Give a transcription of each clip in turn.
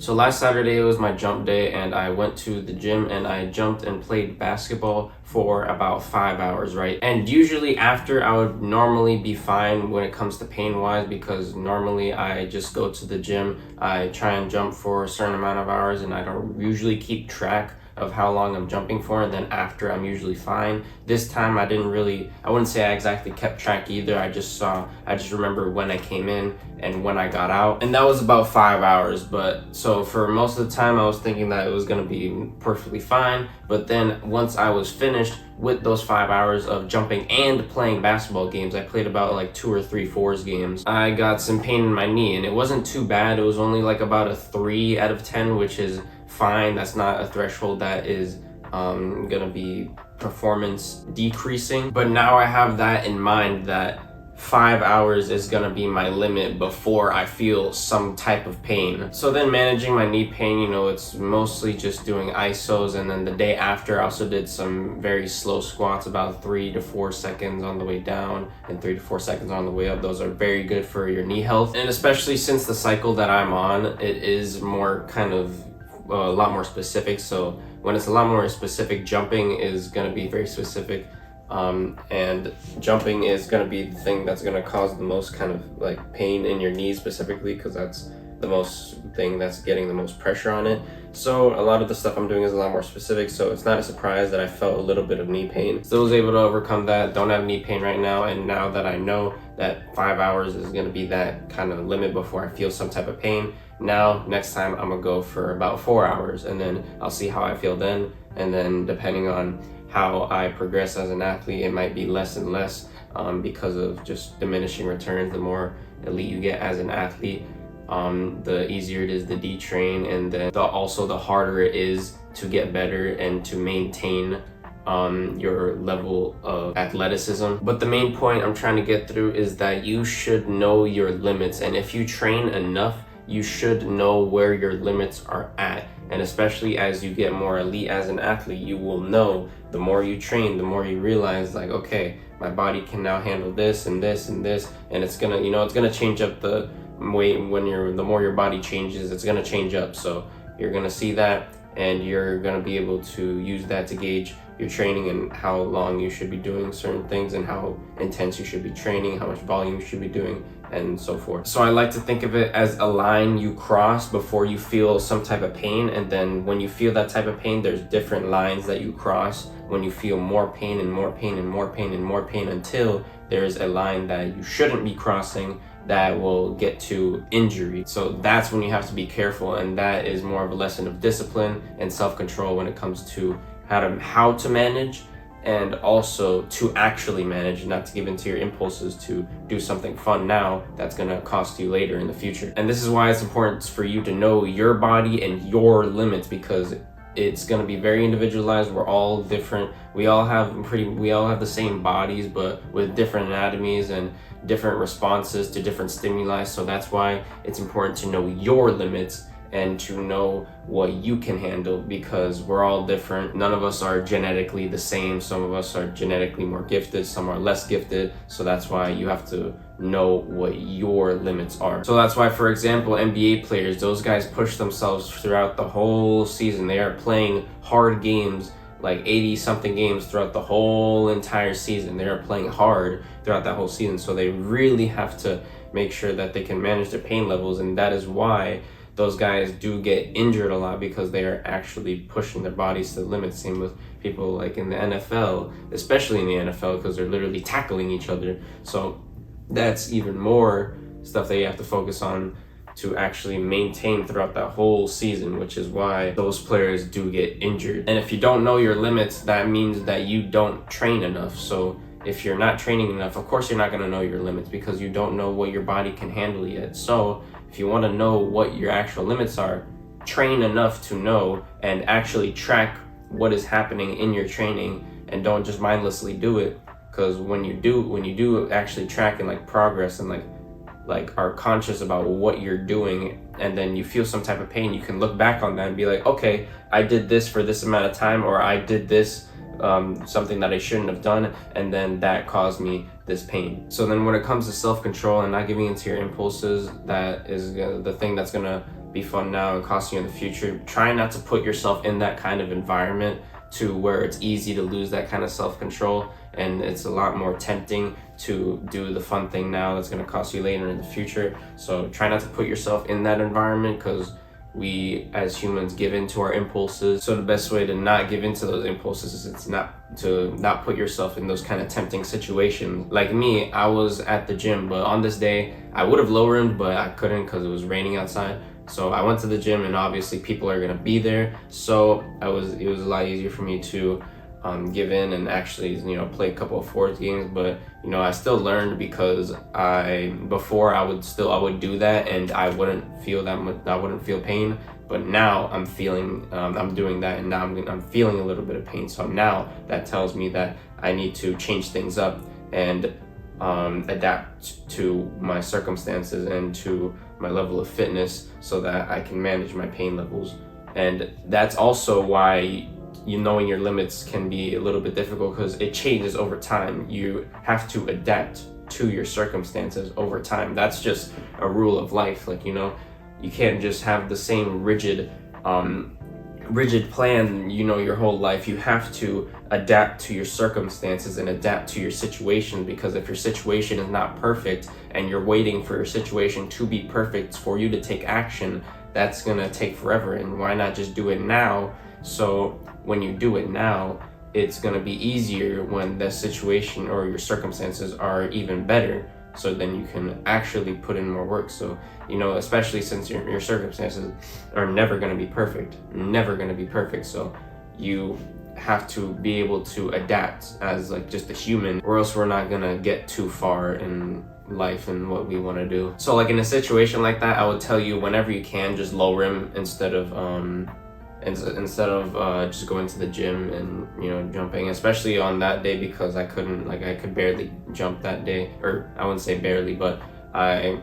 So last Saturday it was my jump day and I went to the gym and I jumped and played basketball for about 5 hours, right? And usually after I would normally be fine when it comes to pain wise, because normally I just go to the gym, I try and jump for a certain amount of hours and I don't usually keep track of how long I'm jumping for, and then after I'm usually fine. This time I wouldn't say I exactly kept track either. I just remember when I came in and when I got out, and that was about 5 hours. But so for most of the time I was thinking that it was gonna be perfectly fine, but then once I was finished with those 5 hours of jumping and playing basketball games, I played about like 2 or 3 fours games, I got some pain in my knee, and it wasn't too bad. It was only like about a 3 out of 10, which is fine. That's not a threshold that is gonna be performance decreasing. But now I have that in mind, that 5 hours is gonna be my limit before I feel some type of pain. So then managing my knee pain, it's mostly just doing isos, and then the day after I also did some very slow squats, about 3 to 4 seconds on the way down and 3 to 4 seconds on the way up. Those are very good for your knee health, and especially since the cycle that I'm on, it is more kind of a lot more specific. So when it's a lot more specific, jumping is going to be very specific, and jumping is going to be the thing that's going to cause the most kind of like pain in your knees specifically, because that's the most thing that's getting the most pressure on it. So a lot of the stuff I'm doing is a lot more specific, so it's not a surprise that I felt a little bit of knee pain. Still was able to overcome that, don't have knee pain right now, and now that I know that 5 hours is going to be that kind of limit before I feel some type of pain, now next time I'm gonna go for about 4 hours, and then I'll see how I feel then, and then depending on how I progress as an athlete, it might be less and less, because of just diminishing returns. The more elite you get as an athlete, the easier it is to detrain, and then also the harder it is to get better and to maintain your level of athleticism. But the main point I'm trying to get through is that you should know your limits, and if you train enough, you should know where your limits are at. And especially as you get more elite as an athlete, you will know, the more you train, the more you realize, like, okay, my body can now handle this and this and this, and it's gonna change up the way. The more your body changes, it's gonna change up. So you're gonna see that, and you're gonna be able to use that to gauge your training and how long you should be doing certain things, and how intense you should be training, how much volume you should be doing, and so forth. So I like to think of it as a line you cross before you feel some type of pain, and then when you feel that type of pain, there's different lines that you cross when you feel more pain and more pain and more pain and more pain, until there's a line that you shouldn't be crossing that will get to injury. So that's when you have to be careful, and that is more of a lesson of discipline and self-control when it comes to how to manage, and also to actually manage, not to give into your impulses to do something fun now that's going to cost you later in the future. And this is why it's important for you to know your body and your limits, because it's going to be very individualized. We're all different. We all have the same bodies, but with different anatomies and different responses to different stimuli. So that's why it's important to know your limits and to know what you can handle, because we're all different. None of us are genetically the same. Some of us are genetically more gifted, some are less gifted. So that's why you have to know what your limits are. So that's why, for example, NBA players, those guys push themselves throughout the whole season. They are playing hard games, like 80 something games throughout the whole entire season. They are playing hard throughout that whole season. So they really have to make sure that they can manage their pain levels, and that is why those guys do get injured a lot, because they are actually pushing their bodies to the limit. Same with people like in the NFL, especially in the NFL, because they're literally tackling each other. So that's even more stuff that you have to focus on to actually maintain throughout that whole season, which is why those players do get injured. And if you don't know your limits, that means that you don't train enough. So if you're not training enough, of course you're not going to know your limits, because you don't know what your body can handle yet. So if you want to know what your actual limits are, train enough to know and actually track what is happening in your training, and don't just mindlessly do it. Because when you do actually track and like progress and like are conscious about what you're doing, and then you feel some type of pain, you can look back on that and be like, okay, I did this for this amount of time, or I did this something that I shouldn't have done, and then that caused me this pain. So then when it comes to self-control and not giving into your impulses, that is the thing that's gonna be fun now and cost you in the future. Try not to put yourself in that kind of environment to where it's easy to lose that kind of self-control, and it's a lot more tempting to do the fun thing now that's going to cost you later in the future. So try not to put yourself in that environment, because we as humans give into our impulses. So the best way to not give into those impulses is not put yourself in those kind of tempting situations. Like me, I was at the gym, but on this day I would have low rimmed, but I couldn't because it was raining outside. So I went to the gym, and obviously people are gonna be there, so it was a lot easier for me to give in and actually, play a couple of fourth games. But I still learned, because before I would do that and I wouldn't feel that much, I wouldn't feel pain. But now I'm doing that, and now I'm feeling a little bit of pain. So now that tells me that I need to change things up and adapt to my circumstances and to my level of fitness, so that I can manage my pain levels. And that's also why knowing your limits can be a little bit difficult, because it changes over time. You have to adapt to your circumstances over time. That's just a rule of life. You can't just have the same rigid plan, your whole life. You have to adapt to your circumstances and adapt to your situation, because if your situation is not perfect and you're waiting for your situation to be perfect for you to take action, that's gonna take forever. And why not just do it now? So when you do it now, it's gonna be easier when the situation or your circumstances are even better. So then you can actually put in more work. So, especially since your circumstances are never going to be perfect. So you have to be able to adapt as just a human, or else we're not going to get too far in life and what we want to do. So in a situation like that, I would tell you, whenever you can, just low rim instead of just going to the gym and jumping, especially on that day, because I could barely jump that day. Or I wouldn't say barely, but I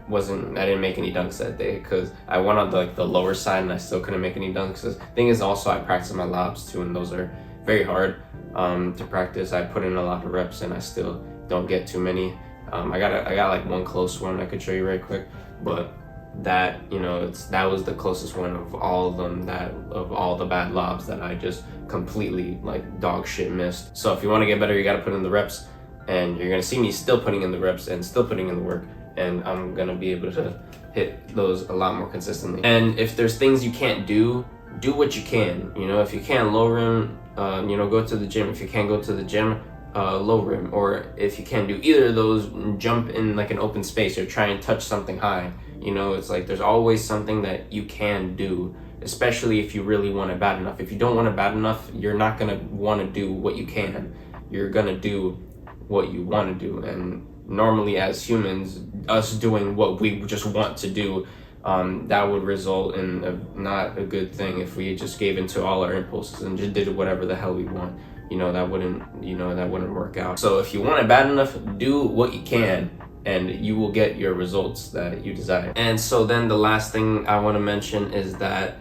didn't make any dunks that day, because I went on the lower side and I still couldn't make any dunks. The thing is, also, I practice my lobs too, and those are very hard to practice. I put in a lot of reps and I still don't get too many. I got one close one I could show you right quick, but that that was the closest one of all of them, of all the bad lobs that I just completely dog shit missed. So if you want to get better, you got to put in the reps, and you're gonna see me still putting in the reps and still putting in the work, and I'm gonna be able to hit those a lot more consistently. And if there's things you can't do what you can. If you can't low rim, go to the gym. If you can't go to the gym, low rim. Or if you can't do either of those, jump in an open space or try and touch something high. It's there's always something that you can do, especially if you really want it bad enough. If you don't want it bad enough, you're not gonna want to do what you can. You're gonna do what you want to do. And normally, as humans, us doing what we just want to do, that would result in not a good thing. If we just gave into all our impulses and just did whatever the hell we want, that wouldn't work out. So if you want it bad enough, do what you can, and you will get your results that you desire. And so then the last thing I want to mention is that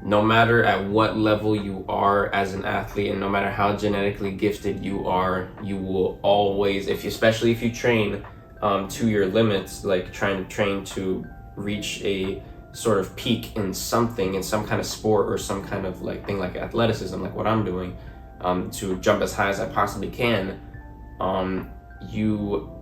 no matter at what level you are as an athlete, and no matter how genetically gifted you are, you will always, especially if you train to your limits, trying to train to reach a sort of peak in some kind of sport or some kind of thing like athleticism, like what I'm doing, to jump as high as I possibly can, you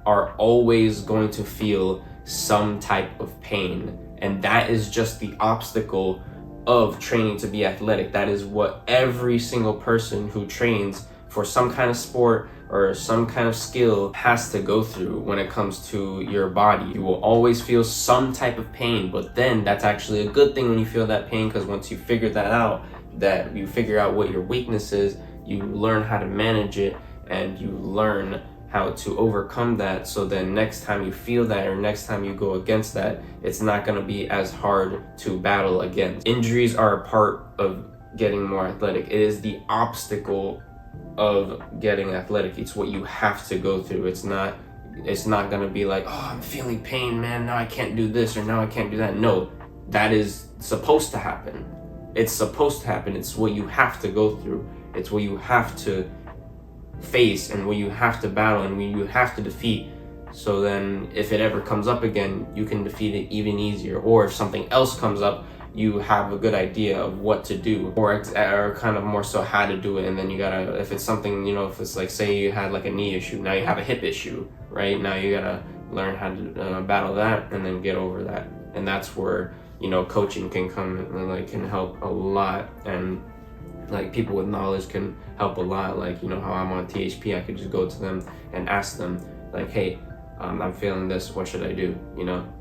are always going to feel some type of pain. And that is just the obstacle of training to be athletic. That is what every single person who trains for some kind of sport or some kind of skill has to go through when it comes to your body. You will always feel some type of pain, but then that's actually a good thing when you feel that pain, because once you figure that out, that you figure out what your weakness is, you learn how to manage it, and you learn how to overcome that. So then next time you feel that, or next time you go against that, it's not going to be as hard to battle against. Injuries are a part of getting more athletic. It is the obstacle of getting athletic. It's what you have to go through. It's not going to be like, oh, I'm feeling pain, man, now I can't do this, or now I can't do that. No, that is supposed to happen. It's supposed to happen. It's what you have to go through. It's what you have to face, and what you have to battle, and what you have to defeat. So then if it ever comes up again, you can defeat it even easier. Or if something else comes up, you have a good idea of what to do, or kind of more so how to do it. And then you gotta, if it's something, if it's like, say you had like a knee issue, now you have a hip issue, right? Now you gotta learn how to battle that and then get over that. And that's where, coaching can come and like can help a lot. And like people with knowledge can help a lot. Like, how I'm on THP, I could just go to them and ask them like, hey, I'm feeling this, what should I do?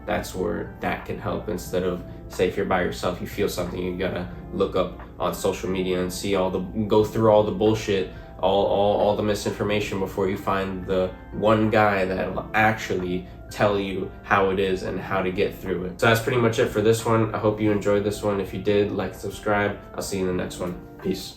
That's where that can help, instead of, say, if you're by yourself, you feel something, you gotta look up on social media and see go through all the bullshit, all the misinformation before you find the one guy that will actually tell you how it is and how to get through it. So that's pretty much it for this one. I hope you enjoyed this one. If you did, like, subscribe. I'll see you in the next one. Peace.